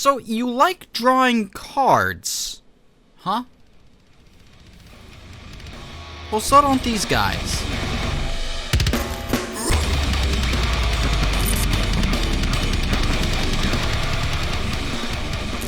So you like drawing cards, huh? Well, so don't these guys.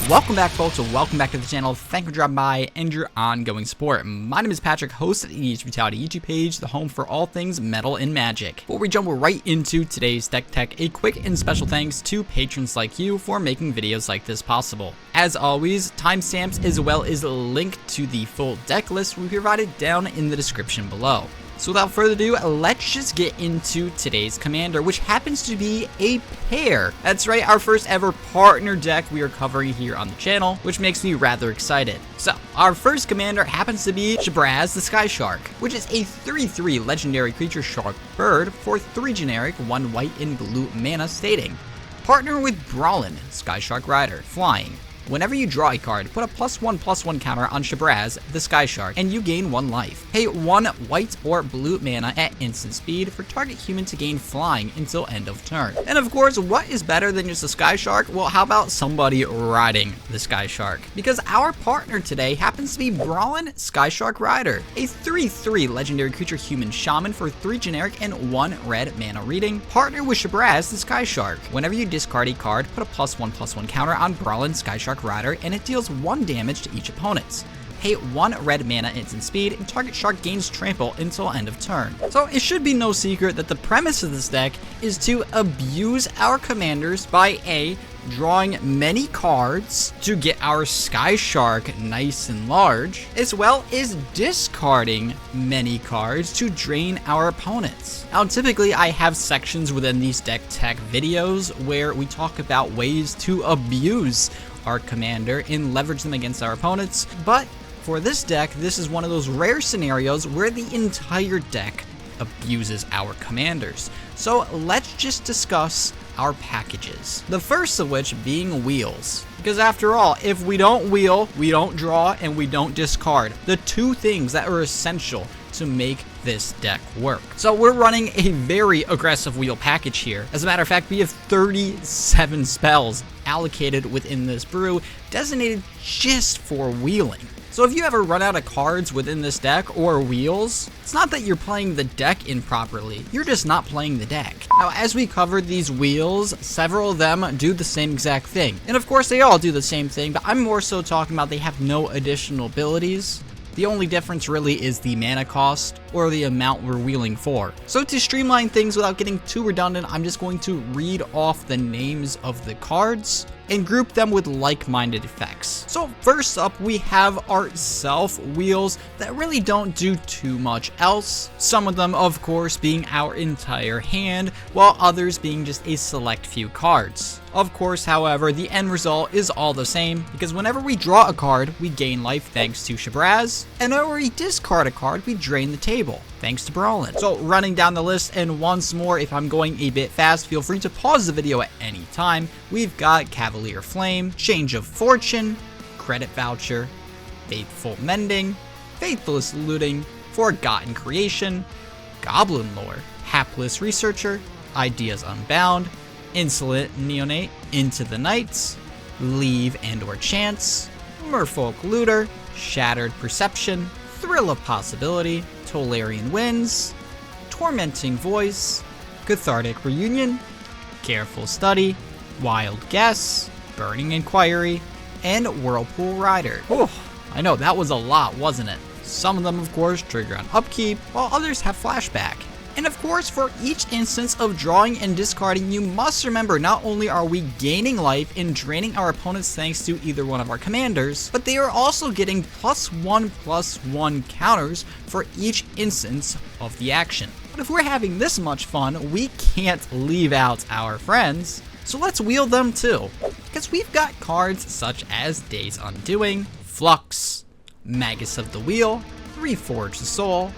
Welcome back, folks, and welcome back to the channel. Thank you for dropping by and your ongoing support. My name is Patrick, host of the EDH Brutality YouTube page, the home for all things metal and magic. Before we jump right into today's deck tech, a quick and special thanks to patrons like you for making videos like this possible. As always, timestamps as well as a link to the full deck list will be provided down in the description below. So without further ado, let's just get into today's commander, which happens to be a pair. That's right, our first ever partner deck we are covering here on the channel, which makes me rather excited. So, our first commander happens to be Shabraz the Skyshark, which is a 3/3 legendary creature shark bird for 3 generic, 1 white and blue mana, stating, partner with Brallin Shabraz Rider, flying. Whenever you draw a card, put a +1/+1 counter on Shabraz the Skyshark, and you gain 1 life. Pay 1 white or blue mana at instant speed for target human to gain flying until end of turn. And of course, what is better than just a Skyshark? Well, how about somebody riding the Skyshark? Because our partner today happens to be Brallin Skyshark Rider, a 3/3 legendary creature human shaman for 3 generic and 1 red mana reading. Partner with Shabraz the Skyshark. Whenever you discard a card, put a +1/+1 counter on Brallin Skyshark Rider, and it deals 1 damage to each opponent. Pay 1 red mana instant speed, and target shark gains trample until end of turn. So it should be no secret that the premise of this deck is to abuse our commanders by A, drawing many cards to get our Skyshark nice and large, as well as discarding many cards to drain our opponents. Now, typically I have sections within these deck tech videos where we talk about ways to abuse our commander and leverage them against our opponents, but for this deck, this is one of those rare scenarios where the entire deck abuses our commanders. So let's just discuss our packages. The first of which being wheels. Because after all, if we don't wheel, we don't draw, and we don't discard. The 2 things that are essential to make this deck work. So we're running a very aggressive wheel package here. As a matter of fact, we have 37 spells allocated within this brew, designated just for wheeling. So if you ever run out of cards within this deck or wheels, it's not that you're playing the deck improperly, you're just not playing the deck. Now, as we covered these wheels, several of them do the same exact thing. And of course they all do the same thing, but I'm more so talking about they have no additional abilities. The only difference really is the mana cost or the amount we're wheeling for. So to streamline things without getting too redundant, I'm just going to read off the names of the cards and group them with like-minded effects. So first up, we have our self wheels that really don't do too much else. Some of them, of course, being our entire hand, while others being just a select few cards. Of course, however, the end result is all the same, because whenever we draw a card, we gain life thanks to Shabraz, and whenever we discard a card, we drain the table, thanks to Brallin. So running down the list, and once more, if I'm going a bit fast, feel free to pause the video at any time. We've got Cavalier Flame, Change of Fortune, Credit Voucher, Faithful Mending, Faithless Looting, Forgotten Creation, Goblin Lore, Hapless Researcher, Ideas Unbound, Insolent Neonate, Into the Nights, Leave and or Chance, Merfolk Looter, Shattered Perception, Thrill of Possibility, Tolarian Winds, Tormenting Voice, Cathartic Reunion, Careful Study, Wild Guess, Burning Inquiry, and Whirlpool Rider. Oh, I know, that was a lot, wasn't it? Some of them, of course, trigger on upkeep, while others have flashback. And of course, for each instance of drawing and discarding, you must remember not only are we gaining life and draining our opponents thanks to either one of our commanders, but they are also getting +1/+1 counters for each instance of the action. But if we're having this much fun, we can't leave out our friends, so let's wheel them too. Because we've got cards such as Day's Undoing, Flux, Magus of the Wheel, Reforge the Soul,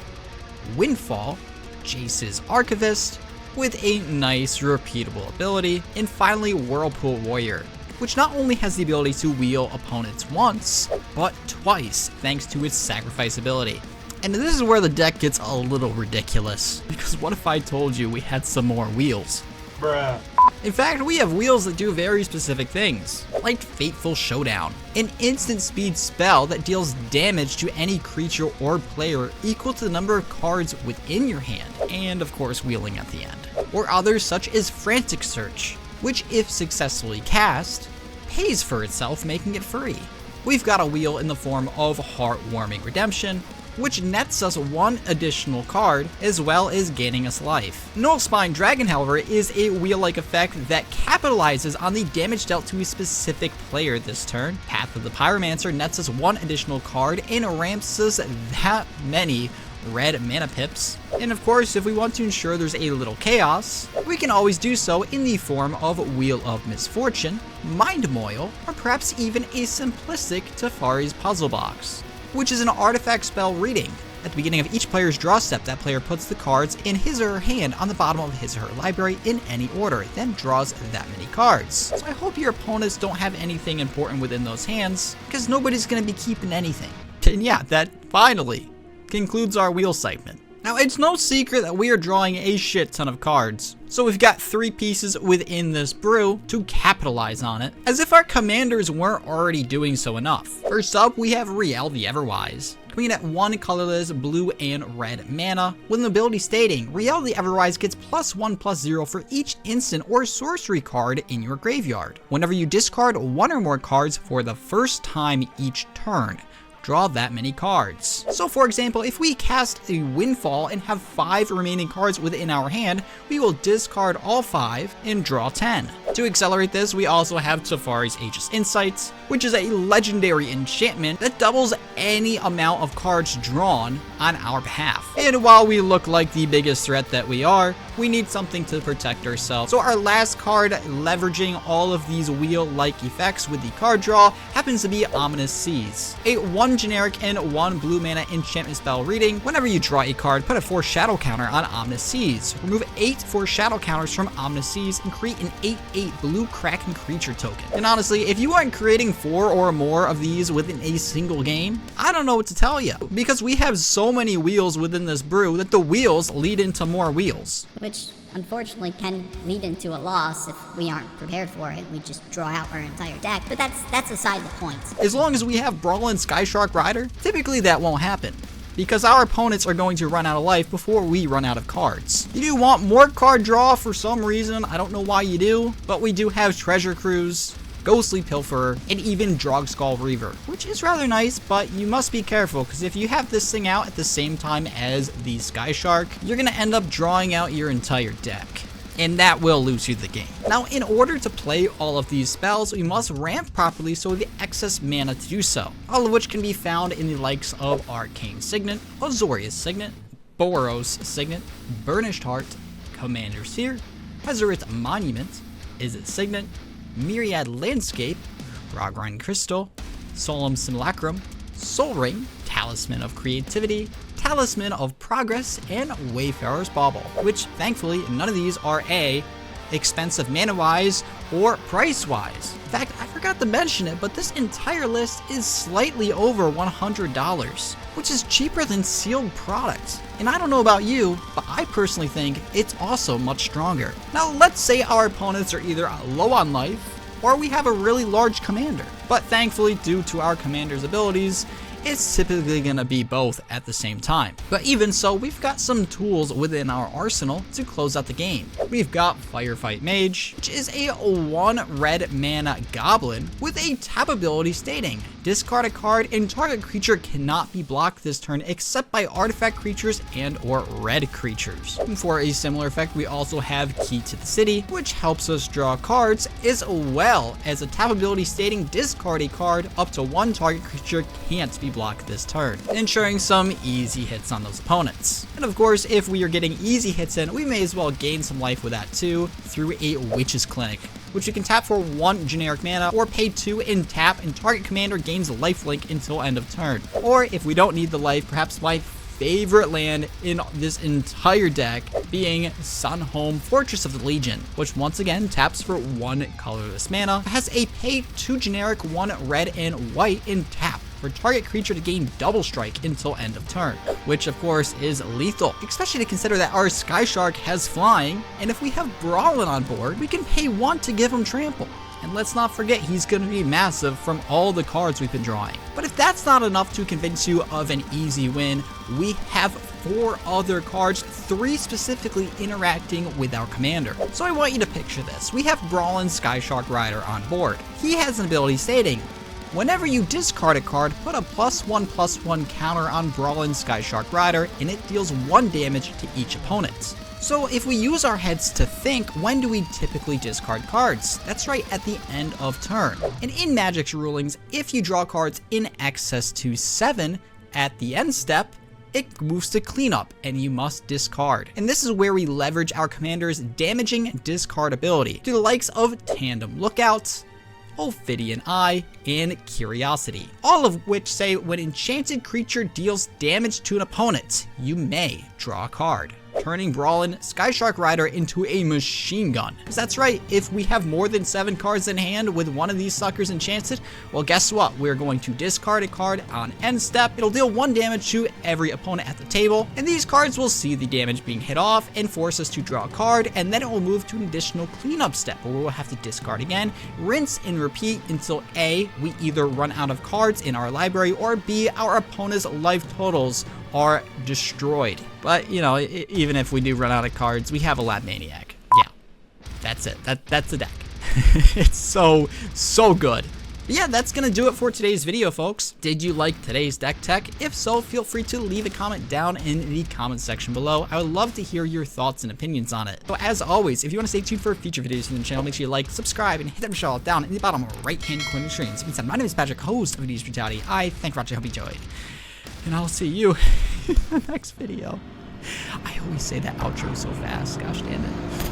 Windfall, Jace's Archivist, with a nice repeatable ability, and finally Whirlpool Warrior, which not only has the ability to wheel opponents once, but twice thanks to its sacrifice ability. And this is where the deck gets a little ridiculous, because what if I told you we had some more wheels? Bruh. In fact, we have wheels that do very specific things, like Fateful Showdown, an instant speed spell that deals damage to any creature or player equal to the number of cards within your hand, and of course wheeling at the end. Or others such as Frantic Search, which if successfully cast, pays for itself, making it free. We've got a wheel in the form of Heartwarming Redemption, which nets us one additional card as well as gaining us life. Nullspine Dragon, however, is a wheel-like effect that capitalizes on the damage dealt to a specific player this turn. Path of the Pyromancer nets us one additional card and ramps us that many red mana pips. And of course, if we want to ensure there's a little chaos, we can always do so in the form of Wheel of Misfortune, Mind Moil, or perhaps even a simplistic Tefari's Puzzle Box, which is an artifact spell reading. At the beginning of each player's draw step, that player puts the cards in his or her hand on the bottom of his or her library in any order, then draws that many cards. So I hope your opponents don't have anything important within those hands, because nobody's going to be keeping anything. And yeah, that finally concludes our wheel segment. Now, it's no secret that we are drawing a shit ton of cards, so we've got 3 pieces within this brew to capitalize on it, as if our commanders weren't already doing so enough. First up, we have Riel the Everwise, coming in at 1 colorless blue and red mana, with an ability stating, Riel the Everwise gets +1/+0 for each instant or sorcery card in your graveyard. Whenever you discard 1 or more cards for the first time each turn, draw that many cards. So for example, if we cast a Windfall and have 5 remaining cards within our hand, we will discard all 5 and draw 10. To accelerate this, we also have Tefari's Aegis Insights, which is a legendary enchantment that doubles any amount of cards drawn on our behalf. And while we look like the biggest threat that we are, we need something to protect ourselves. So our last card, leveraging all of these wheel-like effects with the card draw, happens to be Ominous Seas, a 1 generic and 1 blue mana enchantment spell reading. Whenever you draw a card, put a 4 shadow counter on Ominous Seas. Remove 8 4 shadow counters from Ominous Seas and create an 8/8 blue Kraken creature token. And honestly, if you aren't creating 4 or more of these within a single game, I don't know what to tell you, because we have so many wheels within this brew that the wheels lead into more wheels. Which unfortunately can lead into a loss if we aren't prepared for it. We just draw out our entire deck, but that's aside the point. As long as we have Brallin Skyshark Rider, typically that won't happen, because our opponents are going to run out of life before we run out of cards. You do want more card draw for some reason, I don't know why you do, but we do have Treasure Cruise, Ghostly Pilferer, and even Drogskull Reaver, which is rather nice, but you must be careful, because if you have this thing out at the same time as the Skyshark, you're going to end up drawing out your entire deck, and that will lose you the game. Now, in order to play all of these spells, we must ramp properly so we have excess mana to do so, all of which can be found in the likes of Arcane Signet, Azorius Signet, Boros Signet, Burnished Heart, Commander Seer, Resurrect Monument, Izzet Signet, Myriad Landscape, Rogrind Crystal, Solemn Simulacrum, Soul Ring, Talisman of Creativity, Talisman of Progress, and Wayfarer's Bauble, which thankfully none of these are A, expensive mana-wise or price-wise. In fact, I forgot to mention it, but this entire list is slightly over $100, which is cheaper than sealed products. And I don't know about you, but I personally think it's also much stronger. Now, let's say our opponents are either low on life, or we have a really large commander. But thankfully, due to our commander's abilities, it's typically going to be both at the same time. But even so, we've got some tools within our arsenal to close out the game. We've got Firefight Mage, which is a 1 red mana goblin with a tap ability stating, discard a card and target creature cannot be blocked this turn except by artifact creatures and or red creatures. And for a similar effect, we also have Key to the City, which helps us draw cards, as well as a tap ability stating discard a card up to 1 target creature can't be blocked this turn, ensuring some easy hits on those opponents. And of course, if we are getting easy hits in, we may as well gain some life with that too through a Witch's Clinic, which you can tap for 1 generic mana or pay 2 and tap, and target commander gains lifelink until end of turn. Or if we don't need the life, perhaps my favorite land in this entire deck being Sunhome Fortress of the Legion, which once again taps for 1 colorless mana, has a pay 2 generic, 1 red and white, and tap for target creature to gain double strike until end of turn, which of course is lethal, especially to consider that our Skyshark has flying, and if we have Brallin on board, we can pay 1 to give him trample. And let's not forget, he's going to be massive from all the cards we've been drawing. But if that's not enough to convince you of an easy win, we have 4 other cards, 3 specifically interacting with our commander. So I want you to picture this. We have Brallin Skyshark Rider on board. He has an ability stating, whenever you discard a card, put a +1/+1 counter on Brallin Skyshark Rider, and it deals 1 damage to each opponent. So if we use our heads to think, when do we typically discard cards? That's right, at the end of turn. And in Magic's rulings, if you draw cards in excess to 7 at the end step, it moves to cleanup and you must discard. And this is where we leverage our commander's damaging discard ability to the likes of Tandem Lookout, Ophidian Eye, and Curiosity. All of which say when enchanted creature deals damage to an opponent, you may draw a card, turning Brallin Skyshark Rider into a machine gun. Because that's right, if we have more than 7 cards in hand with one of these suckers enchanted, well guess what, we're going to discard a card on end step. It'll deal 1 damage to every opponent at the table, and these cards will see the damage being hit off and force us to draw a card, and then it will move to an additional cleanup step where we'll have to discard again, rinse and repeat until A, we either run out of cards in our library, or B, our opponent's life totals are destroyed. But you know, even if we do run out of cards, we have a Lab Maniac. Yeah, that's it. That's the deck. It's so good. But yeah, that's gonna do it for today's video, folks. Did you like today's deck tech? If so, feel free to leave a comment down in the comment section below. I would love to hear your thoughts and opinions on it. So as always, if you want to stay tuned for future videos from the channel, make sure you like, subscribe, and hit that bell down in the bottom right hand corner of the screen. So being said, my name is Patrick, host of EDH Brutality. I thank you for watching. I hope you enjoyed, and I'll see you in the next video. I always say that outro so fast. Gosh damn it.